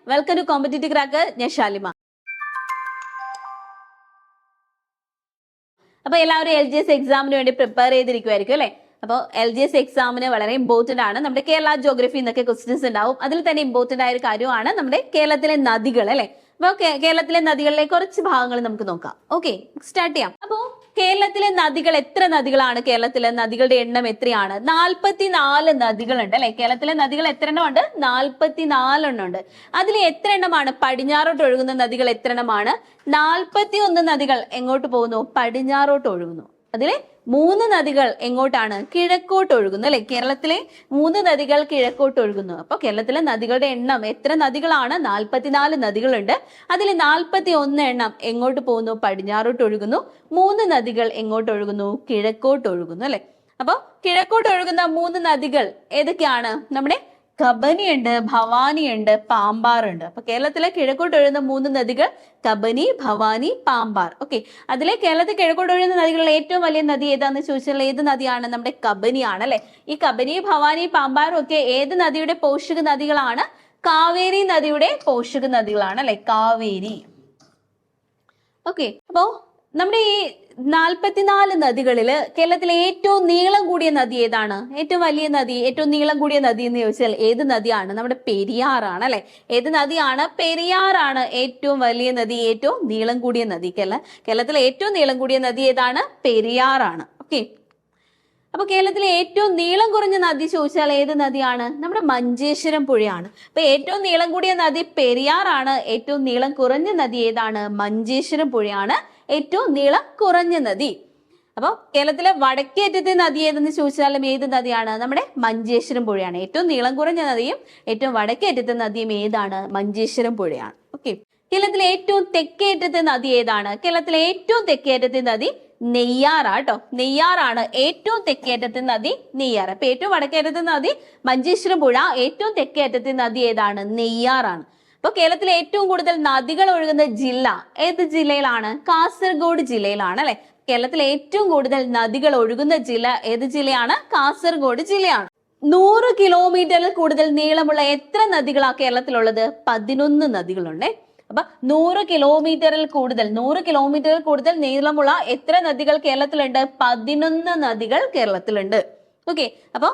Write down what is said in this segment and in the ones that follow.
Welcome to competitive crack. ഞാൻ ഷാലിമ. അപ്പൊ എല്ലാവരും LGS എക്സാമിന് വേണ്ടി പ്രിപ്പയർ ചെയ്തിരിക്കുമായിരിക്കും അല്ലെ. അപ്പോൾ LGS എക്സാമിന് വളരെ ഇമ്പോർട്ടന്റ് ആണ്. നമ്മുടെ കേരള ജോഗ്രഫി എന്നൊക്കെ ക്വസ്റ്റ്യൻസ് ഉണ്ടാവും. അതിൽ തന്നെ ഇമ്പോർട്ടന്റ് ആയ ഒരു കാര്യമാണ് നമ്മുടെ കേരളത്തിലെ നദികൾ അല്ലെ. അപ്പൊ കേരളത്തിലെ നദികളിലെ കുറച്ച് ഭാഗങ്ങൾ നമുക്ക് നോക്കാം. ഓക്കെ, സ്റ്റാർട്ട് ചെയ്യാം. അപ്പോ കേരളത്തിലെ നദികൾ, എത്ര നദികളാണ് കേരളത്തിലെ നദികളുടെ എണ്ണം എത്രയാണ്? 44 നദികളുണ്ട് അല്ലെ. കേരളത്തിലെ നദികൾ എത്ര എണ്ണം ഉണ്ട്? 44 എണ്ണം ഉണ്ട്. അതിൽ എത്ര എണ്ണമാണ് പടിഞ്ഞാറോട്ട് ഒഴുകുന്ന നദികൾ? എത്ര എണ്ണമാണ്? 41 നദികൾ എങ്ങോട്ട് പോകുന്നു? പടിഞ്ഞാറോട്ട് ഒഴുകുന്നു. അതിലെ 3 നദികൾ എങ്ങോട്ടാണ്? കിഴക്കോട്ട് ഒഴുകുന്നു അല്ലെ. കേരളത്തിലെ 3 നദികൾ കിഴക്കോട്ട് ഒഴുകുന്നു. അപ്പൊ കേരളത്തിലെ നദികളുടെ എണ്ണം എത്ര നദികളാണ്? 44 നദികളുണ്ട്. അതിൽ 41 എണ്ണം എങ്ങോട്ട് പോകുന്നു? പടിഞ്ഞാറോട്ട് ഒഴുകുന്നു. 3 നദികൾ എങ്ങോട്ട് ഒഴുകുന്നു? കിഴക്കോട്ട് ഒഴുകുന്നു അല്ലെ. അപ്പൊ കിഴക്കോട്ട് ഒഴുകുന്ന 3 നദികൾ ഏതൊക്കെയാണ്? നമ്മുടെ കബനി ഉണ്ട്, ഭവാനി ഉണ്ട്, പാമ്പാർ ഉണ്ട്. അപ്പൊ കേരളത്തിലെ കിഴക്കോട്ട് ഒഴുകുന്ന 3 നദികൾ കബനി, ഭവാനി, പാമ്പാർ. ഓക്കെ, അതിലെ കേരളത്തിൽ കിഴക്കോട്ട് ഒഴുകുന്ന നദികളിൽ ഏറ്റവും വലിയ നദി ഏതാന്ന് ചോദിച്ചാൽ ഏത് നദിയാണ്? നമ്മുടെ കബനിയാണ് അല്ലെ. ഈ കബനി, ഭവാനി, പാമ്പാറും ഒക്കെ ഏത് നദിയുടെ പോഷക നദികളാണ്? കാവേരി നദിയുടെ പോഷക നദികളാണ് അല്ലെ. കാവേരി. ഓക്കെ, അപ്പോ നമ്മുടെ ഈ 44 നദികളില് കേരളത്തിലെ ഏറ്റവും നീളം കൂടിയ നദി ഏതാണ്? ഏറ്റവും വലിയ നദി, ഏറ്റവും നീളം കൂടിയ നദി എന്ന് ചോദിച്ചാൽ ഏത് നദിയാണ്? നമ്മുടെ പെരിയാറാണ് അല്ലെ. ഏത് നദിയാണ്? പെരിയാറാണ് ഏറ്റവും വലിയ നദി, ഏറ്റവും നീളം കൂടിയ നദി. കേരളത്തിലെ ഏറ്റവും നീളം കൂടിയ നദി ഏതാണ്? പെരിയാറാണ്. ഓക്കെ, അപ്പൊ കേരളത്തിലെ ഏറ്റവും നീളം കുറഞ്ഞ നദി ചോദിച്ചാൽ ഏത് നദിയാണ്? നമ്മുടെ മഞ്ചേശ്വരം പുഴയാണ്. അപ്പൊ ഏറ്റവും നീളം കൂടിയ നദി പെരിയാറാണ്. ഏറ്റവും നീളം കുറഞ്ഞ നദി ഏതാണ്? മഞ്ചേശ്വരം പുഴയാണ് ഏറ്റവും നീളം കുറഞ്ഞ നദി. അപ്പൊ കേരളത്തിലെ വടക്കേ അറ്റത്തെ നദി ഏതെന്ന് ചോദിച്ചാലും ഏത് നദിയാണ്? നമ്മുടെ മഞ്ചേശ്വരം പുഴയാണ്. ഏറ്റവും നീളം കുറഞ്ഞ നദിയും ഏറ്റവും വടക്കേ അറ്റത്തെ നദിയും ഏതാണ്? മഞ്ചേശ്വരം പുഴയാണ്. ഓക്കെ, കേരളത്തിലെ ഏറ്റവും തെക്കേ അറ്റത്തെ നദി ഏതാണ്? കേരളത്തിലെ ഏറ്റവും തെക്കേ അറ്റത്തെ നദി നെയ്യാറാട്ടോ. നെയ്യാറാണ് ഏറ്റവും തെക്കേ അറ്റത്തെ നദി, നെയ്യാർ. അപ്പൊ ഏറ്റവും വടക്കേ അറ്റത്തെ നദി മഞ്ചേശ്വരം പുഴ, ഏറ്റവും തെക്കേ അറ്റത്തെ നദി ഏതാണ്? നെയ്യാറാണ്. അപ്പൊ കേരളത്തിലെ ഏറ്റവും കൂടുതൽ നദികൾ ഒഴുകുന്ന ജില്ല ഏത് ജില്ലയിലാണ്? കാസർഗോഡ് ജില്ലയിലാണ് അല്ലെ. കേരളത്തിലെ ഏറ്റവും കൂടുതൽ നദികൾ ഒഴുകുന്ന ജില്ല ഏത് ജില്ലയാണ്? കാസർഗോഡ് ജില്ലയാണ്. 100 കിലോമീറ്ററിൽ കൂടുതൽ നീളമുള്ള എത്ര നദികളാണ് കേരളത്തിലുള്ളത്? 11 നദികളുണ്ട്. അപ്പൊ 100 കിലോമീറ്ററിൽ കൂടുതൽ നീളമുള്ള എത്ര നദികൾ കേരളത്തിലുണ്ട്? 11 നദികൾ കേരളത്തിലുണ്ട്. ഓക്കെ, അപ്പൊ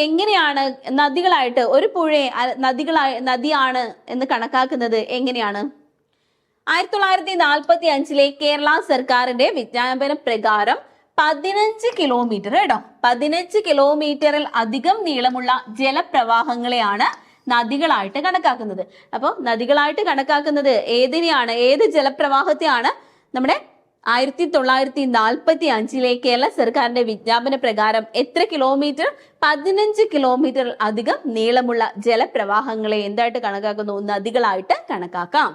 എങ്ങനെയാണ് നദികളായിട്ട് ഒരു പുഴയെ നദിയാണ് എന്ന് കണക്കാക്കുന്നത്? എങ്ങനെയാണ്? 1945 കേരള സർക്കാരിന്റെ വിജ്ഞാപന പ്രകാരം 15 കിലോമീറ്റർ കേട്ടോ, 15 കിലോമീറ്ററിൽ അധികം നീളമുള്ള ജലപ്രവാഹങ്ങളെയാണ് നദികളായിട്ട് കണക്കാക്കുന്നത്. അപ്പോൾ നദികളായിട്ട് കണക്കാക്കുന്നത് ഏതിനെയാണ്? ഏത് ജലപ്രവാഹത്തെയാണ്? നമ്മുടെ 1945 കേരള സർക്കാരിന്റെ വിജ്ഞാപന പ്രകാരം എത്ര കിലോമീറ്റർ? 15 കിലോമീറ്റർ അധികം നീളമുള്ള ജലപ്രവാഹങ്ങളെ എന്തായിട്ട് കണക്കാക്കുന്നു? നദികളായിട്ട് കണക്കാക്കാം.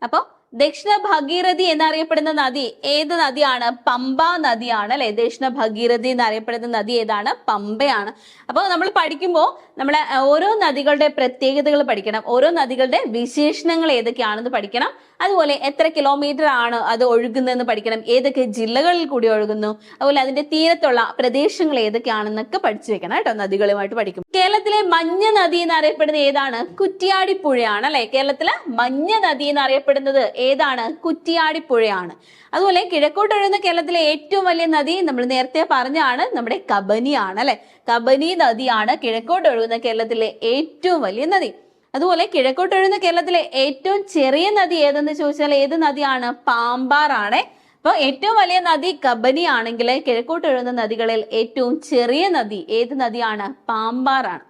അപ്പൊ ദക്ഷിണ ഭഗീരഥി എന്നറിയപ്പെടുന്ന നദി ഏത് നദിയാണ്? പമ്പ നദിയാണ് അല്ലെ. ദക്ഷിണ ഭഗീരഥി എന്നറിയപ്പെടുന്ന നദി ഏതാണ്? പമ്പയാണ്. അപ്പോൾ നമ്മൾ പഠിക്കുമ്പോൾ നമ്മളെ ഓരോ നദികളുടെ പ്രത്യേകതകൾ പഠിക്കണം, ഓരോ നദികളുടെ വിശേഷണങ്ങൾ ഏതൊക്കെയാണെന്ന് പഠിക്കണം. അതുപോലെ എത്ര കിലോമീറ്റർ ആണ് അത് ഒഴുകുന്നതെന്ന് പഠിക്കണം, ഏതൊക്കെ ജില്ലകളിൽ കൂടി ഒഴുകുന്നു, അതുപോലെ അതിന്റെ തീരത്തുള്ള പ്രദേശങ്ങൾ ഏതൊക്കെയാണെന്നൊക്കെ പഠിച്ചു വെക്കണം കേട്ടോ, നദികളുമായിട്ട് പഠിക്കും. കേരളത്തിലെ മഞ്ഞ നദി എന്നറിയപ്പെടുന്നത് ഏതാണ്? കുറ്റിയാടിപ്പുഴയാണ് അല്ലെ. കേരളത്തിലെ മഞ്ഞ നദി എന്നറിയപ്പെടുന്നത് ഏതാണ്? കുറ്റിയാടിപ്പുഴയാണ്. അതുപോലെ കിഴക്കോട്ട് ഒഴുകുന്ന കേരളത്തിലെ ഏറ്റവും വലിയ നദി നമ്മൾ നേരത്തെ പറഞ്ഞാണ്, നമ്മുടെ കബനിയാണ് അല്ലെ. കബനി നദിയാണ് കിഴക്കോട്ട് ഒഴുകുന്ന കേരളത്തിലെ ഏറ്റവും വലിയ നദി. അതുപോലെ കിഴക്കോട്ട് ഒഴുകുന്ന കേരളത്തിലെ ഏറ്റവും ചെറിയ നദി ഏതെന്ന് ചോദിച്ചാൽ ഏത് നദിയാണ്? പാമ്പാറാണ്. അപ്പൊ ഏറ്റവും വലിയ നദി കബനി ആണെങ്കിൽ കിഴക്കോട്ട് ഒഴുകുന്ന നദികളിൽ ഏറ്റവും ചെറിയ നദി ഏത് നദിയാണ്? പാമ്പാറാണ്.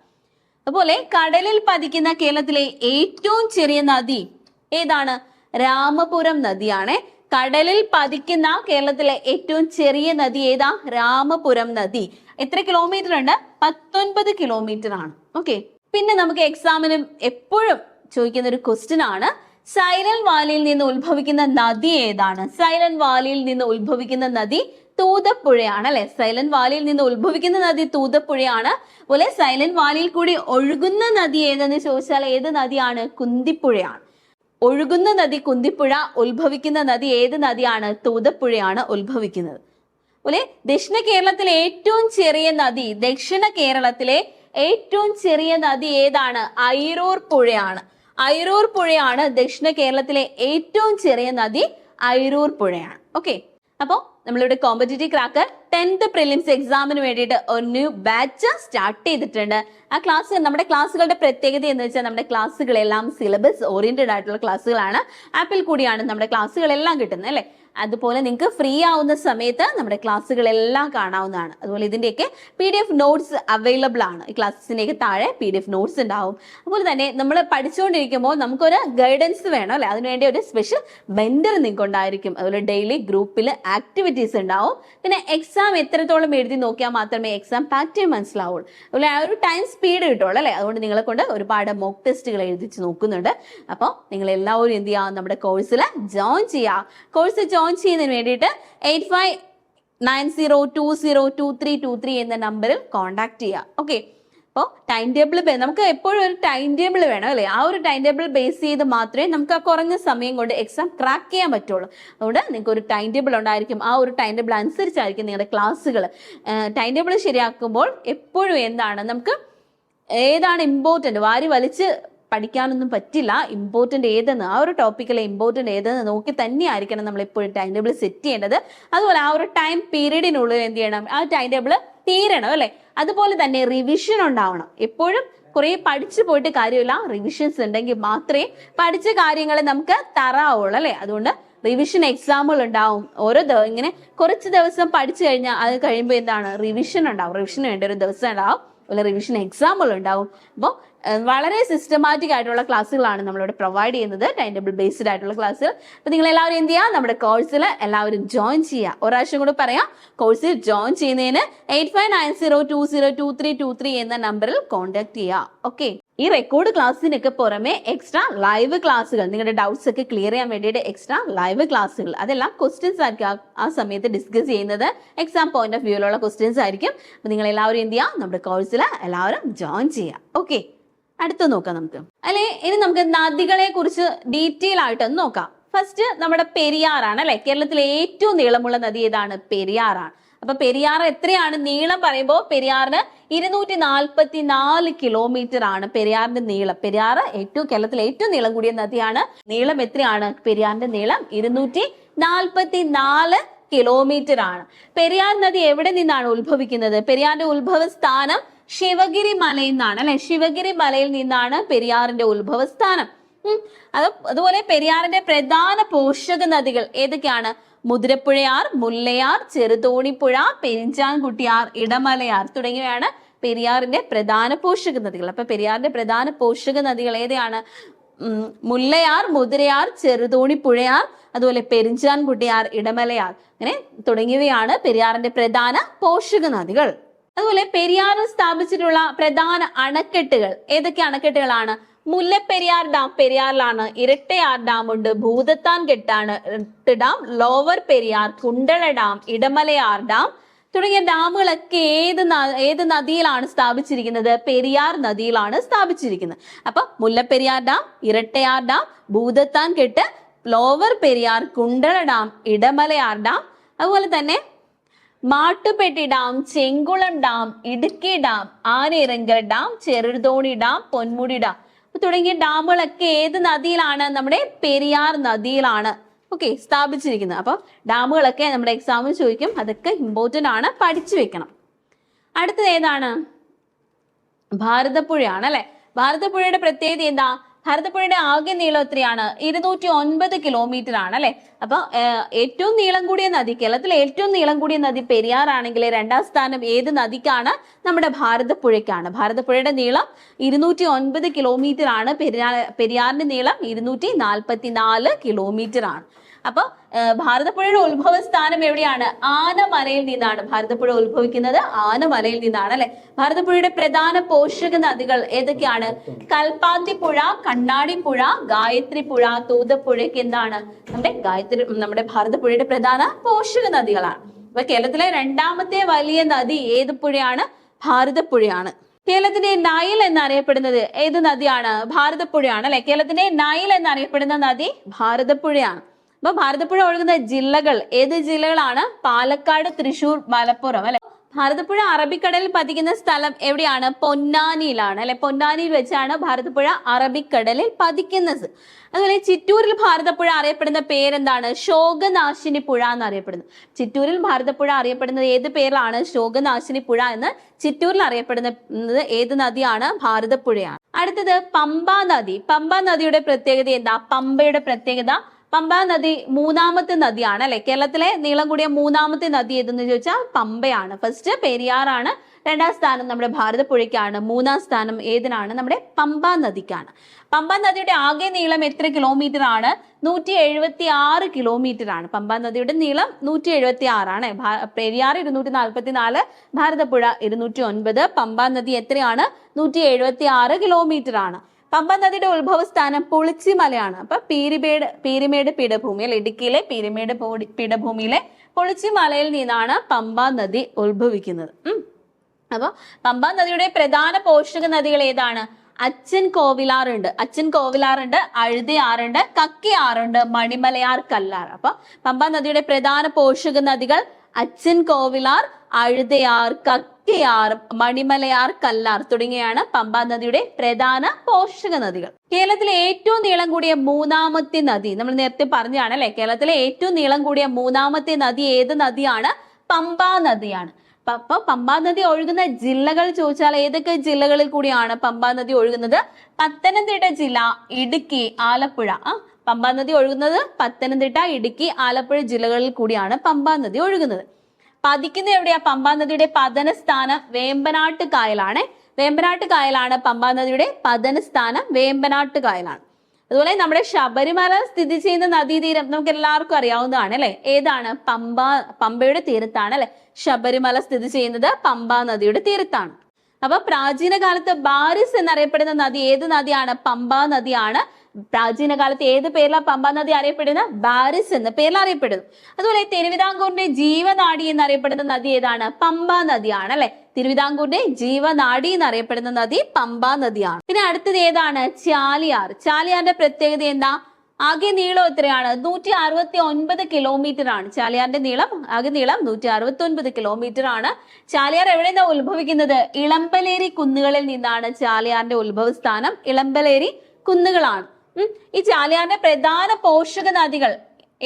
അതുപോലെ കടലിൽ പതിക്കുന്ന കേരളത്തിലെ ഏറ്റവും ചെറിയ നദി ഏതാണ്? രാമപുരം നദിയാണ്. കടലിൽ പതിക്കുന്ന കേരളത്തിലെ ഏറ്റവും ചെറിയ നദി ഏതാ? രാമപുരം നദി. എത്ര കിലോമീറ്റർ ഉണ്ട്? 19 കിലോമീറ്റർ ആണ്. ഓക്കെ, പിന്നെ നമുക്ക് എക്സാമിനും എപ്പോഴും ചോദിക്കുന്ന ഒരു ക്വസ്റ്റ്യൻ ആണ്, സൈലന്റ് വാലിയിൽ നിന്ന് ഉത്ഭവിക്കുന്ന നദി ഏതാണ്? സൈലന്റ് വാലിയിൽ നിന്ന് ഉത്ഭവിക്കുന്ന നദി തൂതപ്പുഴയാണ് അല്ലെ. സൈലന്റ് വാലിയിൽ നിന്ന് ഉത്ഭവിക്കുന്ന നദി തൂതപ്പുഴയാണ്. അതുപോലെ സൈലന്റ് വാലിയിൽ കൂടി ഒഴുകുന്ന നദി ഏതെന്ന് ചോദിച്ചാൽ ഏത് നദിയാണ്? കുന്തിപ്പുഴയാണ്. ഒഴുകുന്ന നദി കുന്തിപ്പുഴ, ഉത്ഭവിക്കുന്ന നദി ഏത് നദിയാണ്? തൂതപ്പുഴയാണ് ഉത്ഭവിക്കുന്നത്. അതുപോലെ ദക്ഷിണ കേരളത്തിലെ ഏറ്റവും ചെറിയ നദി, ദക്ഷിണ കേരളത്തിലെ ഏറ്റവും ചെറിയ നദി ഏതാണ്? അയിരൂർ പുഴയാണ്. അയിരൂർ പുഴയാണ് ദക്ഷിണ കേരളത്തിലെ ഏറ്റവും ചെറിയ നദി. അയിരൂർ പുഴയാണ്. ഓക്കെ, അപ്പോൾ നമ്മളിവിടെ കോമ്പറ്റേറ്റീവ് ക്രാക്കർ 10th പ്രിലിംസ് എക്സാമിന് വേണ്ടിയിട്ട് ഒരു ന്യൂ ബാച്ച് സ്റ്റാർട്ട് ചെയ്തിട്ടുണ്ട്. ആ ക്ലാസ്, നമ്മുടെ ക്ലാസ്സുകളുടെ പ്രത്യേകത എന്ന് വെച്ചാൽ നമ്മുടെ ക്ലാസ്സുകളെല്ലാം സിലബസ് ഓറിയന്റഡ് ആയിട്ടുള്ള ക്ലാസ്സുകളാണ്. ആപ്പിൽ കൂടിയാണ് നമ്മുടെ ക്ലാസ്സുകളെല്ലാം കിട്ടുന്നത് അല്ലേ. അതുപോലെ നിങ്ങൾക്ക് ഫ്രീ ആവുന്ന സമയത്ത് നമ്മുടെ ക്ലാസ്സുകളെല്ലാം കാണാവുന്നതാണ്. അതുപോലെ ഇതിന്റെയൊക്കെ PDF നോട്ട്സ് അവൈലബിൾ ആണ്. ഈ ക്ലാസ്സിന്റെയൊക്കെ താഴെ PDF നോട്ട്സ് ഉണ്ടാവും. അതുപോലെ തന്നെ നമ്മൾ പഠിച്ചുകൊണ്ടിരിക്കുമ്പോൾ നമുക്കൊരു ഗൈഡൻസ് വേണം അല്ലെ, അതിനുവേണ്ടി ഒരു സ്പെഷ്യൽ മെന്റർ നിങ്ങൾക്ക് ഉണ്ടായിരിക്കും. അതുപോലെ ഡെയിലി ഗ്രൂപ്പിൽ ആക്ടിവിറ്റീസ് ഉണ്ടാവും. പിന്നെ എക്സാം എത്രത്തോളം എഴുതി നോക്കിയാൽ മാത്രമേ എക്സാം പാറ്റേൺ മനസ്സിലാവുള്ളൂ. അതുപോലെ ആ ഒരു ടൈം സ്പീഡ് കിട്ടുള്ളൂ അല്ലെ. അതുകൊണ്ട് നിങ്ങളെ കൊണ്ട് ഒരുപാട് മോക്ക് ടെസ്റ്റുകൾ എഴുതിച്ച് നോക്കുന്നുണ്ട്. അപ്പോൾ നിങ്ങൾ എല്ലാവരും എന്ത് ചെയ്യുക, നമ്മുടെ കോഴ്സിൽ ജോയിൻ ചെയ്യുക. കോഴ്സ് ജോയിൻ ചെയ്യുന്നതിന് വേണ്ടിയിട്ട് 8590202323 എന്ന നമ്പറിൽ കോൺടാക്ട് ചെയ്യുക. ഓക്കെ, അപ്പോൾ ടൈം ടേബിൾ നമുക്ക് എപ്പോഴും ഒരു ടൈം ടേബിൾ വേണം അല്ലേ. ആ ഒരു ടൈം ടേബിൾ ബേസ് ചെയ്ത് മാത്രമേ നമുക്ക് ആ കുറഞ്ഞ സമയം കൊണ്ട് എക്സാം ക്രാക്ക് ചെയ്യാൻ പറ്റുള്ളൂ. അതുകൊണ്ട് നിങ്ങൾക്ക് ഒരു ടൈം ടേബിൾ ഉണ്ടായിരിക്കും. ആ ഒരു ടൈം ടേബിൾ അനുസരിച്ചായിരിക്കും നിങ്ങളുടെ ക്ലാസ്സുകൾ. ടൈം ടേബിൾ ശരിയാക്കുമ്പോൾ എപ്പോഴും എന്താണ്, നമുക്ക് ഏതാണ് ഇമ്പോർട്ടൻ്റ്, വാരി വലിച്ച് പഠിക്കാനൊന്നും പറ്റില്ല. ഇമ്പോർട്ടൻ്റ് ഏതെന്ന്, ആ ഒരു ടോപ്പിക്കിലെ ഇമ്പോർട്ടൻ്റ് ഏതെന്ന് നോക്കി തന്നെ ആയിരിക്കണം നമ്മൾ എപ്പോഴും ടൈം ടേബിൾ സെറ്റ് ചെയ്യേണ്ടത്. അതുപോലെ ആ ഒരു ടൈം പീരീഡിനുള്ളിൽ എന്ത് ചെയ്യണം, ആ ടൈം ടേബിൾ തീരണം അല്ലെ. അതുപോലെ തന്നെ റിവിഷൻ ഉണ്ടാവണം. എപ്പോഴും കുറെ പഠിച്ചു പോയിട്ട് കാര്യമില്ല, റിവിഷൻസ് ഉണ്ടെങ്കിൽ മാത്രമേ പഠിച്ച കാര്യങ്ങൾ നമുക്ക് തറാവുള്ളൂ അല്ലെ. അതുകൊണ്ട് റിവിഷൻ എക്സാമുകൾ ഉണ്ടാവും. ഇങ്ങനെ കുറച്ച് ദിവസം പഠിച്ചു കഴിഞ്ഞാൽ അത് കഴിയുമ്പോൾ എന്താണ്, റിവിഷൻ ഉണ്ടാവും. റിവിഷന് വേണ്ട ഒരു ദിവസം ഉണ്ടാവും, അതുപോലെ റിവിഷൻ എക്സാമുകൾ ഉണ്ടാവും. അപ്പോൾ വളരെ സിസ്റ്റമാറ്റിക് ആയിട്ടുള്ള ക്ലാസ്സുകളാണ് നമ്മളിവിടെ പ്രൊവൈഡ് ചെയ്യുന്നത്, ടൈം ടേബിൾ ബേസ്ഡ് ആയിട്ടുള്ള ക്ലാസ്സുകൾ. അപ്പോൾ നിങ്ങൾ എല്ലാവരും എന്ത് ചെയ്യുക, നമ്മുടെ കോഴ്സിൽ എല്ലാവരും ജോയിൻ ചെയ്യുക. ഒരാഴ്ച കൂടി പറയാം, കോഴ്സിൽ ജോയിൻ ചെയ്യുന്നതിന് 8590202323 എന്ന നമ്പറിൽ കോൺടാക്ട് ചെയ്യുക. ഓക്കെ, ഈ റെക്കോർഡ് ക്ലാസ്സിനൊക്കെ പുറമെ എക്സ്ട്രാ ലൈവ് ക്ലാസ്സുകൾ, നിങ്ങളുടെ ഡൗട്ട്സ് ഒക്കെ ക്ലിയർ ചെയ്യാൻ വേണ്ടിയിട്ട് എക്സ്ട്രാ ലൈവ് ക്ലാസ്സുകൾ, അതെല്ലാം ക്വസ്റ്റ്യൻസ് ആയിരിക്കും ആ സമയത്ത് ഡിസ്കസ് ചെയ്യുന്നത്. എക്സാം പോയിന്റ് ഓഫ് വ്യൂയിലുള്ള ക്വസ്റ്റ്യൻസ് ആയിരിക്കും. അപ്പോൾ നിങ്ങൾ എല്ലാവരും എന്ത് ചെയ്യുക, നമ്മുടെ കോഴ്സിൽ എല്ലാവരും ജോയിൻ ചെയ്യുക. ഓക്കെ, അടുത്ത് നോക്കാം നമുക്ക് അല്ലെ. ഇനി നമുക്ക് നദികളെ കുറിച്ച് ഡീറ്റെയിൽ ആയിട്ട് നോക്കാം. ഫസ്റ്റ് നമ്മുടെ പെരിയാറാണ് അല്ലെ. കേരളത്തിലെ ഏറ്റവും നീളമുള്ള നദി ഏതാണ്? പെരിയാറാണ്. അപ്പൊ പെരിയാർ എത്രയാണ് നീളം പറയുമ്പോൾ പെരിയാറിന് 244 കിലോമീറ്റർ ആണ് പെരിയാറിന്റെ നീളം. പെരിയാർ കേരളത്തിലെ ഏറ്റവും നീളം കൂടിയ നദിയാണ്. നീളം എത്രയാണ് പെരിയാറിന്റെ നീളം? 244 കിലോമീറ്റർ ആണ്. പെരിയാർ നദി എവിടെ നിന്നാണ് ഉത്ഭവിക്കുന്നത്? പെരിയാറിന്റെ ഉത്ഭവ സ്ഥാനം ശിവഗിരി മലയിൽ നിന്നാണ് അല്ലെ. ശിവഗിരി മലയിൽ നിന്നാണ് പെരിയാറിന്റെ ഉത്ഭവ സ്ഥാനം. അതുപോലെ പെരിയാറിന്റെ പ്രധാന പോഷക നദികൾ ഏതൊക്കെയാണ്? മുതിരപ്പുഴയാർ, മുല്ലയാർ, ചെറുതോണിപ്പുഴ, പെരിഞ്ചാൻകുട്ടിയാർ, ഇടമലയാർ തുടങ്ങിയവയാണ് പെരിയാറിന്റെ പ്രധാന പോഷക നദികൾ. അപ്പൊ പെരിയാറിന്റെ പ്രധാന പോഷക നദികൾ ഏതാണ്? മുല്ലയാർ, മുതിരയാർ, ചെറുതോണിപ്പുഴയാർ, അതുപോലെ പെരിഞ്ചാൻകുട്ടിയാർ, ഇടമലയാർ, അങ്ങനെ തുടങ്ങിയവയാണ് പെരിയാറിന്റെ പ്രധാന പോഷക നദികൾ. അതുപോലെ പെരിയാറിൽ സ്ഥാപിച്ചിട്ടുള്ള പ്രധാന അണക്കെട്ടുകൾ ഏതൊക്കെ അണക്കെട്ടുകളാണ്? മുല്ലപ്പെരിയാർ ഡാം പെരിയാറിലാണ്. ഇരട്ടയാർ ഡാം ഉണ്ട്, ഭൂതത്താൻ കെട്ടാണ് dam, lower Periyar, Kundala dam, Idamalayar dam തുടങ്ങിയ ഡാമുകളൊക്കെ ഏത് നദിയിലാണ് സ്ഥാപിച്ചിരിക്കുന്നത്? പെരിയാർ നദിയിലാണ് സ്ഥാപിച്ചിരിക്കുന്നത്. അപ്പൊ Mullaperiyar dam, Irattayar dam, Bhoothathankettu, lower Periyar, Kundala dam, Idamalayar dam, അതുപോലെ തന്നെ Mattupetty dam, Chenkulam dam, Idukki dam, Anayirangal dam, Cheruthoni dam, Ponmudi dam തുടങ്ങിയ ഡാമുകളൊക്കെ ഏത് നദിയിലാണ്? നമ്മുടെ പെരിയാർ നദിയിലാണ് ഓക്കെ സ്ഥാപിച്ചിരിക്കുന്നത്. അപ്പൊ ഡാമുകളൊക്കെ നമ്മുടെ എക്സാമിന് ചോദിക്കും, അതൊക്കെ ഇമ്പോർട്ടന്റ് ആണ്, പഠിച്ചു വെക്കണം. അടുത്തത് ഏതാണ്? ഭാരതപ്പുഴയാണ് അല്ലെ. ഭാരതപ്പുഴയുടെ പ്രത്യേകത എന്താ? ഭാരതപ്പുഴയുടെ ആകെ നീളം എത്രയാണ്? 209 കിലോമീറ്റർ ആണ് അല്ലെ. അപ്പൊ ഏറ്റവും നീളം കൂടിയ നദി, കേരളത്തിലെ ഏറ്റവും നീളം കൂടിയ നദി പെരിയാർ ആണെങ്കിൽ രണ്ടാം സ്ഥാനം ഏത് നദിക്കാണ്? നമ്മുടെ ഭാരതപ്പുഴയ്ക്കാണ്. ഭാരതപ്പുഴയുടെ നീളം 209 കിലോമീറ്റർ ആണ്. പെരിയാറിന്റെ നീളം 244 കിലോമീറ്റർ ആണ്. അപ്പൊ ഭാരതപ്പുഴയുടെ ഉത്ഭവ സ്ഥാനം എവിടെയാണ്? ആനമലയിൽ നിന്നാണ്. ഭാരതപ്പുഴ ഉത്ഭവിക്കുന്നത് ആനമലയിൽ നിന്നാണ് അല്ലെ. ഭാരതപ്പുഴയുടെ പ്രധാന പോഷക നദികൾ ഏതൊക്കെയാണ്? കൽപ്പാത്തിപ്പുഴ, കണ്ണാടിപ്പുഴ, ഗായത്രിപ്പുഴ, തൂതപ്പുഴയ്ക്ക് എന്താണ്? നമ്മുടെ ഭാരതപ്പുഴയുടെ പ്രധാന പോഷക നദികളാണ്. അപ്പൊ കേരളത്തിലെ രണ്ടാമത്തെ വലിയ നദി ഏത് പുഴയാണ്? ഭാരതപ്പുഴയാണ്. കേരളത്തിന്റെ നൈൽ എന്നറിയപ്പെടുന്നത് ഏത് നദിയാണ്? ഭാരതപ്പുഴയാണ് അല്ലെ. കേരളത്തിന്റെ നൈൽ എന്നറിയപ്പെടുന്ന നദി ഭാരതപ്പുഴയാണ്. അപ്പൊ ഭാരതപ്പുഴ ഒഴുകുന്ന ജില്ലകൾ ഏത് ജില്ലകളാണ്? പാലക്കാട്, തൃശൂർ, മലപ്പുറം അല്ലെ. ഭാരതപ്പുഴ അറബിക്കടലിൽ പതിക്കുന്ന സ്ഥലം എവിടെയാണ്? പൊന്നാനിയിലാണ് അല്ലെ. പൊന്നാനിയിൽ വെച്ചാണ് ഭാരതപ്പുഴ അറബിക്കടലിൽ പതിക്കുന്നത്. അതുപോലെ ചിറ്റൂരിൽ ഭാരതപ്പുഴ അറിയപ്പെടുന്ന പേരെന്താണ്? ശോകനാശിനി പുഴ എന്നറിയപ്പെടുന്നു. ചിറ്റൂരിൽ ഭാരതപ്പുഴ അറിയപ്പെടുന്നത് ഏത് പേരിലാണ്? ശോകനാശിനി പുഴ എന്ന് ചിറ്റൂരിൽ അറിയപ്പെടുന്നത് ഏത് നദിയാണ്? ഭാരതപ്പുഴയാണ്. അടുത്തത് പമ്പാ നദി. പമ്പാ നദിയുടെ പ്രത്യേകത എന്താ? പമ്പയുടെ പ്രത്യേകത, പമ്പാ നദി മൂന്നാമത്തെ നദിയാണ് അല്ലെ. കേരളത്തിലെ നീളം കൂടിയ മൂന്നാമത്തെ നദി ഏതെന്ന് ചോദിച്ചാൽ പമ്പയാണ്. ഫസ്റ്റ് പെരിയാറാണ്, രണ്ടാം സ്ഥാനം നമ്മുടെ ഭാരതപ്പുഴയ്ക്കാണ്, മൂന്നാം സ്ഥാനം ഏതിനാണ്? നമ്മുടെ പമ്പാ നദിക്കാണ്. പമ്പാ നദിയുടെ ആകെ നീളം എത്ര കിലോമീറ്റർ ആണ്? 176 കിലോമീറ്റർ ആണ്. പമ്പാ നദിയുടെ നീളം 176 ആണ്. പെരിയാർ 244, ഭാരതപ്പുഴ 209. പമ്പാ നദി എത്രയാണ്? 176 കിലോമീറ്റർ ആണ്. പമ്പാ നദിയുടെ ഉത്ഭവസ്ഥാനം പുളിച്ചിമലയാണ്. അപ്പൊ പീരിമേട് പീഠഭൂമി അല്ലെ, ഇടുക്കിയിലെ പീരിമേട് പീഠഭൂമിയിലെ പുളിച്ചിമലയിൽ നിന്നാണ് പമ്പാ നദി ഉത്ഭവിക്കുന്നത്. അപ്പൊ പമ്പാ നദിയുടെ പ്രധാന പോഷക നദികൾ ഏതാണ്? അച്ഛൻ കോവിലാറുണ്ട്, അഴുതയാറുണ്ട്, കക്കയാറുണ്ട്, മണിമലയാർ, കല്ലാർ. അപ്പൊ പമ്പാ നദിയുടെ പ്രധാന പോഷക നദികൾ അച്ഛൻ കോവിലാർ, അഴുതയാർ, കക്കയാർ, മണിമലയാർ, കല്ലാർ തുടങ്ങിയാണ് പമ്പാ നദിയുടെ പ്രധാന പോഷക നദികൾ. കേരളത്തിലെ ഏറ്റവും നീളം കൂടിയ മൂന്നാമത്തെ നദി നമ്മൾ നേരത്തെ പറഞ്ഞാണ് അല്ലെ. കേരളത്തിലെ ഏറ്റവും നീളം കൂടിയ മൂന്നാമത്തെ നദി ഏത് നദിയാണ്? പമ്പാ നദിയാണ്. അപ്പൊ പമ്പാ നദി ഒഴുകുന്ന ജില്ലകൾ ചോദിച്ചാൽ ഏതൊക്കെ ജില്ലകളിൽ കൂടിയാണ് പമ്പാ നദി ഒഴുകുന്നത്? പത്തനംതിട്ട ജില്ല, ഇടുക്കി, ആലപ്പുഴ. പമ്പാ നദി ഒഴുകുന്നത് പത്തനംതിട്ട, ഇടുക്കി, ആലപ്പുഴ ജില്ലകളിൽ കൂടിയാണ് പമ്പാ നദി ഒഴുകുന്നത്. പതിക്കുന്ന എവിടെയാ? പമ്പാ നദിയുടെ പതന സ്ഥാനം വേമ്പനാട്ട് കായലാണ്. വേമ്പനാട്ട് കായലാണ് പമ്പാ നദിയുടെ പതന സ്ഥാനം, വേമ്പനാട്ട് കായലാണ്. അതുപോലെ നമ്മുടെ ശബരിമല സ്ഥിതി ചെയ്യുന്ന നദീതീരം നമുക്ക് എല്ലാവർക്കും അറിയാവുന്നതാണ് അല്ലെ. ഏതാണ്? പമ്പയുടെ തീരത്താണ് അല്ലെ. ശബരിമല സ്ഥിതി ചെയ്യുന്നത് പമ്പാ നദിയുടെ തീരത്താണ്. അപ്പൊ പ്രാചീന കാലത്ത് ബാരിസ് എന്നറിയപ്പെടുന്ന നദി ഏത് നദിയാണ്? പമ്പാ നദിയാണ്. പ്രാചീന കാലത്ത് ഏത് പേരിലാണ് പമ്പാ നദി അറിയപ്പെടുന്നത്? ബാരിസ് എന്ന പേരിൽ അറിയപ്പെടുന്നു. അതുപോലെ തിരുവിതാംകൂറിന്റെ ജീവനാഡി എന്നറിയപ്പെടുന്ന നദി ഏതാണ്? പമ്പാ നദിയാണ് അല്ലെ. തിരുവിതാംകൂറിന്റെ ജീവനാഡി എന്നറിയപ്പെടുന്ന നദി പമ്പാ നദിയാണ്. പിന്നെ അടുത്തത് ഏതാണ്? ചാലിയാർ. ചാലിയാറിന്റെ പ്രത്യേകത എന്താ? ആകെ നീളം എത്രയാണ്? 169 കിലോമീറ്റർ ആണ്. ചാലിയാറിന്റെ ആകെ നീളം 169 കിലോമീറ്റർ ആണ്. ചാലിയാർ എവിടെ നിന്നാണ് ഉത്ഭവിക്കുന്നത്? ഇളമ്പലേരി കുന്നുകളിൽ നിന്നാണ് ചാലിയാറിന്റെ ഉത്ഭവസ്ഥാനം. ഇളമ്പലേരി കുന്നുകളാണ്. ഈ ചാലിയാറിന്റെ പ്രധാന പോഷക നദികൾ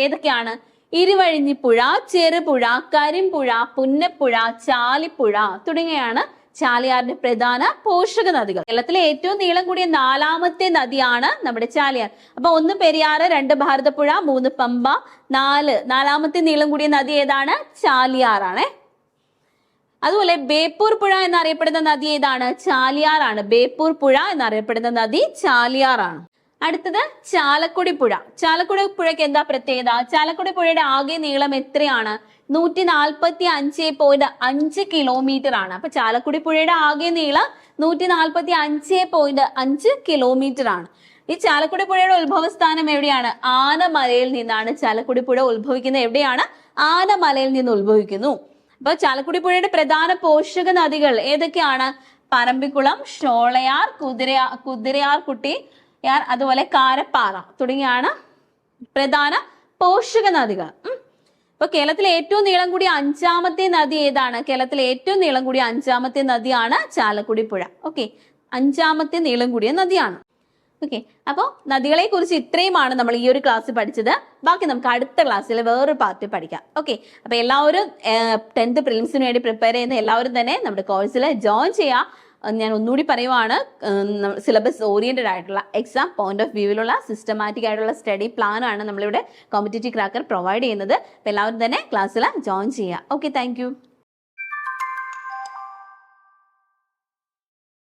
ഏതൊക്കെയാണ്? ഇരുവഴിഞ്ഞിപ്പുഴ, ചെറുപുഴ, കരിമ്പുഴ, പുന്നപ്പുഴ, ചാലിപ്പുഴ തുടങ്ങിയാണ് ചാലിയാറിന്റെ പ്രധാന പോഷക നദികൾ. കേരളത്തിലെ ഏറ്റവും നീളം കൂടിയ നാലാമത്തെ നദിയാണ് നമ്മുടെ ചാലിയാർ. അപ്പൊ 1 പെരിയാറ്, 2 ഭാരതപ്പുഴ, 3 പമ്പ, നാലാമത്തെ നീളം കൂടിയ നദി ഏതാണ്? ചാലിയാറാണ്. അതുപോലെ ബേപ്പൂർ പുഴ എന്നറിയപ്പെടുന്ന നദി ഏതാണ്? ചാലിയാറാണ്. ബേപ്പൂർ പുഴ എന്നറിയപ്പെടുന്ന നദി ചാലിയാറാണ്. അടുത്തത് ചാലക്കുടി പുഴ. ചാലക്കുടി പുഴയ്ക്ക് എന്താ പ്രത്യേകത? ചാലക്കുടി പുഴയുടെ ആകെ നീളം എത്രയാണ്? 145.5 കിലോമീറ്റർ ആണ്. അപ്പൊ ചാലക്കുടി പുഴയുടെ ആകെ നീളം 145.5 കിലോമീറ്റർ ആണ്. ഈ ചാലക്കുടി പുഴയുടെ ഉത്ഭവസ്ഥാനം എവിടെയാണ്? ആനമലയിൽ നിന്നാണ് ചാലക്കുടി പുഴ ഉത്ഭവിക്കുന്നത്. എവിടെയാണ്? ആനമലയിൽ നിന്ന് ഉത്ഭവിക്കുന്നു. അപ്പൊ ചാലക്കുടി പുഴയുടെ പ്രധാന പോഷക നദികൾ ഏതൊക്കെയാണ്? പറമ്പിക്കുളം, ഷോളയാർ, കുതിരയാർകുട്ടി, അതുപോലെ കാരപ്പാറ തുടങ്ങിയാണ് പ്രധാന പോഷക നദികൾ. അപ്പൊ കേരളത്തിലെ ഏറ്റവും നീളം കൂടിയ 5ാമത്തെ നദി ഏതാണ്? കേരളത്തിലെ ഏറ്റവും നീളം കൂടിയ 5ാമത്തെ നദിയാണ് ചാലക്കുടി പുഴ. ഓക്കെ, 5ാമത്തെ നീളം കൂടിയ നദിയാണ്. ഓക്കെ, അപ്പോൾ നദികളെ കുറിച്ച് ഇത്രയുമാണ് നമ്മൾ ഈ ഒരു ക്ലാസ്സിൽ പഠിച്ചത്. ബാക്കി നമുക്ക് അടുത്ത ക്ലാസ്സിൽ വേറൊരു പാർട്ട് പഠിക്കാം. ഓക്കെ, അപ്പൊ എല്ലാവരും 10th പ്രിലിംസിന് വേണ്ടി പ്രിപ്പയർ ചെയ്യുന്ന എല്ലാവരും തന്നെ നമ്മുടെ കോഴ്സിൽ ജോയിൻ ചെയ്യുക. ഞാൻ ഒന്നുകൂടി പറയുവാണ്, സിലബസ് ഓറിയന്റഡ് ആയിട്ടുള്ള എക്സാം പോയിന്റ് ഓഫ് വ്യൂവിലുള്ള സിസ്റ്റമാറ്റിക് ആയിട്ടുള്ള സ്റ്റഡി പ്ലാൻ ആണ് നമ്മളിവിടെ കോമ്പറ്റേറ്റീവ് ക്രാക്കർ പ്രൊവൈഡ് ചെയ്യുന്നത്. അപ്പോൾ എല്ലാവരും തന്നെ ക്ലാസ്സിൽ ജോയിൻ ചെയ്യുക. Okay, thank